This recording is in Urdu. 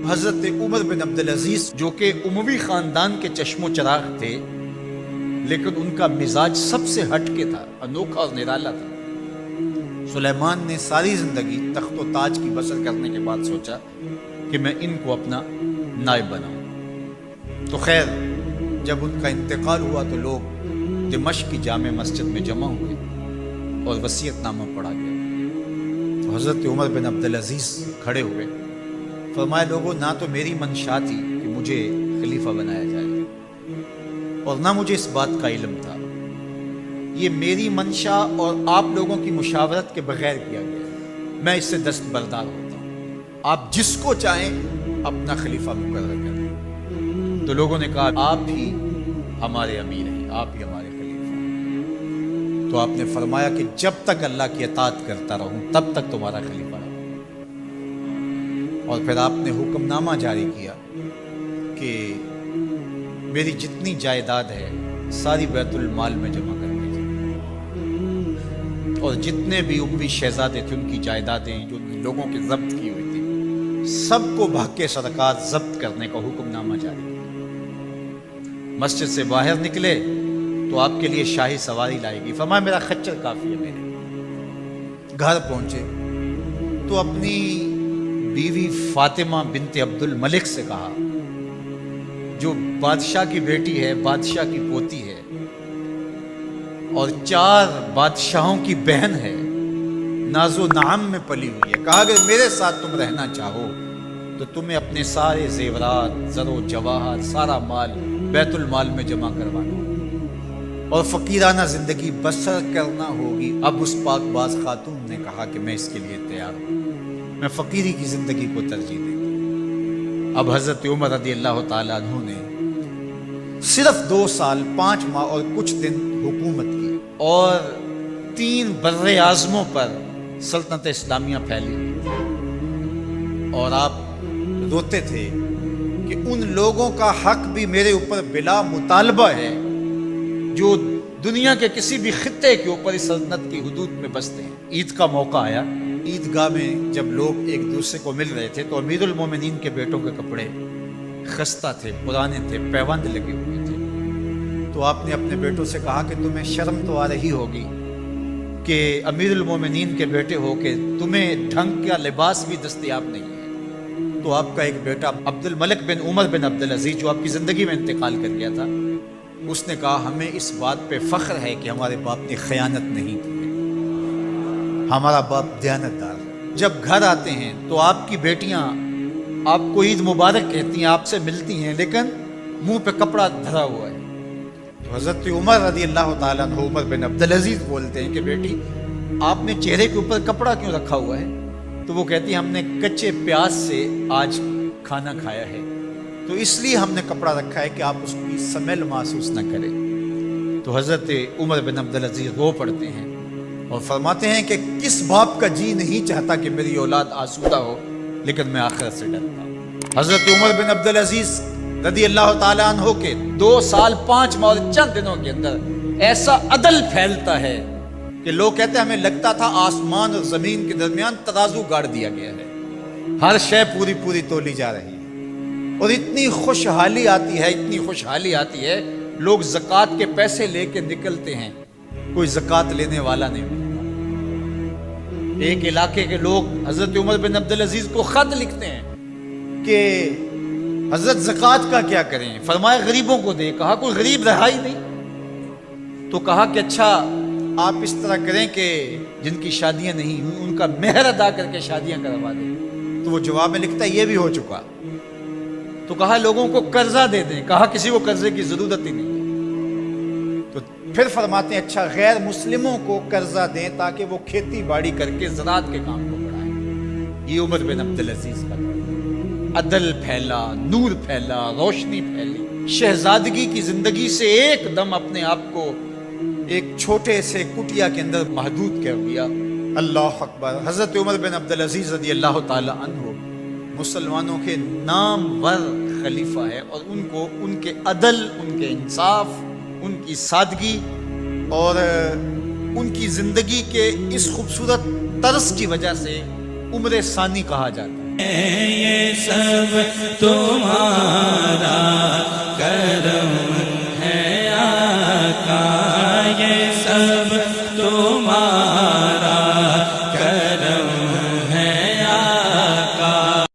حضرت عمر بن عبدالعزیز جو کہ اموی خاندان کے چشم و چراغ تھے، لیکن ان کا مزاج سب سے ہٹ کے تھا، انوکھا اور نرالا تھا۔ سلیمان نے ساری زندگی تخت و تاج کی بسر کرنے کے بعد سوچا کہ میں ان کو اپنا نائب بناؤں۔ تو خیر، جب ان کا انتقال ہوا تو لوگ دمشق کی جامع مسجد میں جمع ہوئے اور وصیت نامہ پڑھا گیا۔ تو حضرت عمر بن عبدالعزیز کھڑے ہوئے، فرمایا لوگوں، نہ تو میری منشا تھی کہ مجھے خلیفہ بنایا جائے اور نہ مجھے اس بات کا علم تھا، یہ میری منشا اور آپ لوگوں کی مشاورت کے بغیر کیا گیا، میں اس سے دستبردار ہوتا ہوں، آپ جس کو چاہیں اپنا خلیفہ مقرر کریں۔ تو لوگوں نے کہا آپ ہی ہمارے امیر ہیں، آپ ہی ہمارے خلیفہ ہیں۔ تو آپ نے فرمایا کہ جب تک اللہ کی اطاعت کرتا رہوں تب تک تمہارا خلیفہ رہوں۔ اور پھر آپ نے حکم نامہ جاری کیا کہ میری جتنی جائیداد ہے ساری بیت المال میں جمع کر دیجیے، اور جتنے بھی اموی شہزادے تھے ان کی جائیدادیں جو لوگوں کی ضبط کی ہوئی تھی سب کو بھگ کے سرکار ضبط کرنے کا حکم نامہ جاری کیا۔ مسجد سے باہر نکلے تو آپ کے لیے شاہی سواری لائے گی، فرمایا میرا خچر کافی ہے میرے۔ گھر پہنچے تو اپنی بیوی فاطمہ بنت عبد الملک سے کہا، جو بادشاہ کی بیٹی ہے، بادشاہ کی پوتی ہے اور 4 بادشاہوں کی بہن ہے، ناز و نعم میں پلی ہوئی ہے، کہا اگر میرے ساتھ تم رہنا چاہو تو تمہیں اپنے سارے زیورات، زر و جواہر، سارا مال بیت المال میں جمع کروانا اور فقیرانہ زندگی بسر کرنا ہوگی۔ اب اس پاک باز خاتون نے کہا کہ میں اس کے لیے تیار ہوں، میں فقیری کی زندگی کو ترجیح دیتی ہوں۔ اب حضرت عمر رضی اللہ تعالیٰ عنہ نے صرف 2 سال 5 ماہ اور کچھ دن حکومت کی اور 3 بر اعظموں پر سلطنت اسلامیہ پھیلی اور آپ روتے تھے کہ ان لوگوں کا حق بھی میرے اوپر بلا مطالبہ ہے جو دنیا کے کسی بھی خطے کے اوپر اس سلطنت کی حدود میں بستے ہیں۔ عید کا موقع آیا، عیدگاہ میں جب لوگ ایک دوسرے کو مل رہے تھے تو امیر المومنین کے بیٹوں کے کپڑے خستہ تھے، پرانے تھے، پیوند لگے ہوئے تھے۔ تو آپ نے اپنے بیٹوں سے کہا کہ تمہیں شرم تو آ رہی ہوگی کہ امیر المومنین کے بیٹے ہو کے تمہیں ڈھنگ کا لباس بھی دستیاب نہیں ہے۔ تو آپ کا ایک بیٹا عبد الملک بن عمر بن عبدالعزیز جو آپ کی زندگی میں انتقال کر گیا تھا، اس نے کہا ہمیں اس بات پہ فخر ہے کہ ہمارے باپ نے خیانت نہیں کی، ہمارا باپ دیانتدار۔ جب گھر آتے ہیں تو آپ کی بیٹیاں آپ کو عید مبارک کہتی ہیں، آپ سے ملتی ہیں، لیکن منہ پہ کپڑا دھرا ہوا ہے۔ تو حضرت عمر رضی اللہ تعالیٰ عنہ عمر بن عبدالعزیز بولتے ہیں کہ بیٹی آپ نے چہرے کے اوپر کپڑا کیوں رکھا ہوا ہے؟ تو وہ کہتی ہیں ہم نے کچے پیاز سے آج کھانا کھایا ہے، تو اس لیے ہم نے کپڑا رکھا ہے کہ آپ اس کی سمیل محسوس نہ کریں۔ تو حضرت عمر بن عبدالعزیز رو پڑتے ہیں اور فرماتے ہیں کہ کس باپ کا جی نہیں چاہتا کہ میری اولاد آسودہ ہو، لیکن میں آخرت سے ڈرتا ہوں۔ حضرت عمر بن عبدالعزیز رضی اللہ تعالیٰ عنہ کے 2 سال 5 ماہ اور چند دنوں کے اندر ایسا عدل پھیلتا ہے کہ لوگ کہتے ہیں ہمیں لگتا تھا آسمان اور زمین کے درمیان ترازو گاڑ دیا گیا ہے، ہر شے پوری پوری تولی جا رہی ہے، اور اتنی خوشحالی آتی ہے، اتنی خوشحالی آتی ہے، لوگ زکوٰۃ کے پیسے لے کے نکلتے ہیں، کوئی زکوٰۃ لینے والا نہیں ملتا۔ ایک علاقے کے لوگ حضرت عمر بن عبدالعزیز کو خط لکھتے ہیں کہ حضرت زکوٰۃ کا کیا کریں؟ فرمایا غریبوں کو دیں۔ کہا کوئی غریب رہا ہی نہیں، تو کہا کہ اچھا آپ اس طرح کریں کہ جن کی شادیاں نہیں ہوئی ان کا مہر ادا کر کے شادیاں کروا دیں۔ تو وہ جواب میں لکھتا ہے یہ بھی ہو چکا۔ تو کہا لوگوں کو قرضہ دے دیں۔ کہا کسی کو قرضے کی ضرورت ہی نہیں۔ تو پھر فرماتے ہیں اچھا غیر مسلموں کو قرضہ دیں تاکہ وہ کھیتی باڑی کر کے زراعت کے کام کو بڑھائیں۔ یہ عمر بن عبدالعزیز کا عدل پھیلا، نور پھیلا، روشنی پھیلی، شہزادگی کی زندگی سے ایک دم اپنے آپ کو ایک چھوٹے سے کٹیا کے اندر محدود کر دیا۔ اللہ اکبر۔ حضرت عمر بن عبدالعزیز رضی اللہ تعالی عنہ مسلمانوں کے نامور خلیفہ ہے، اور ان کو ان کے عدل، ان کے انصاف ان کی سادگی اور ان کی زندگی کے اس خوبصورت طرز کی وجہ سے عمر ثانی کہا جاتا ہے. یہ سب تمہارا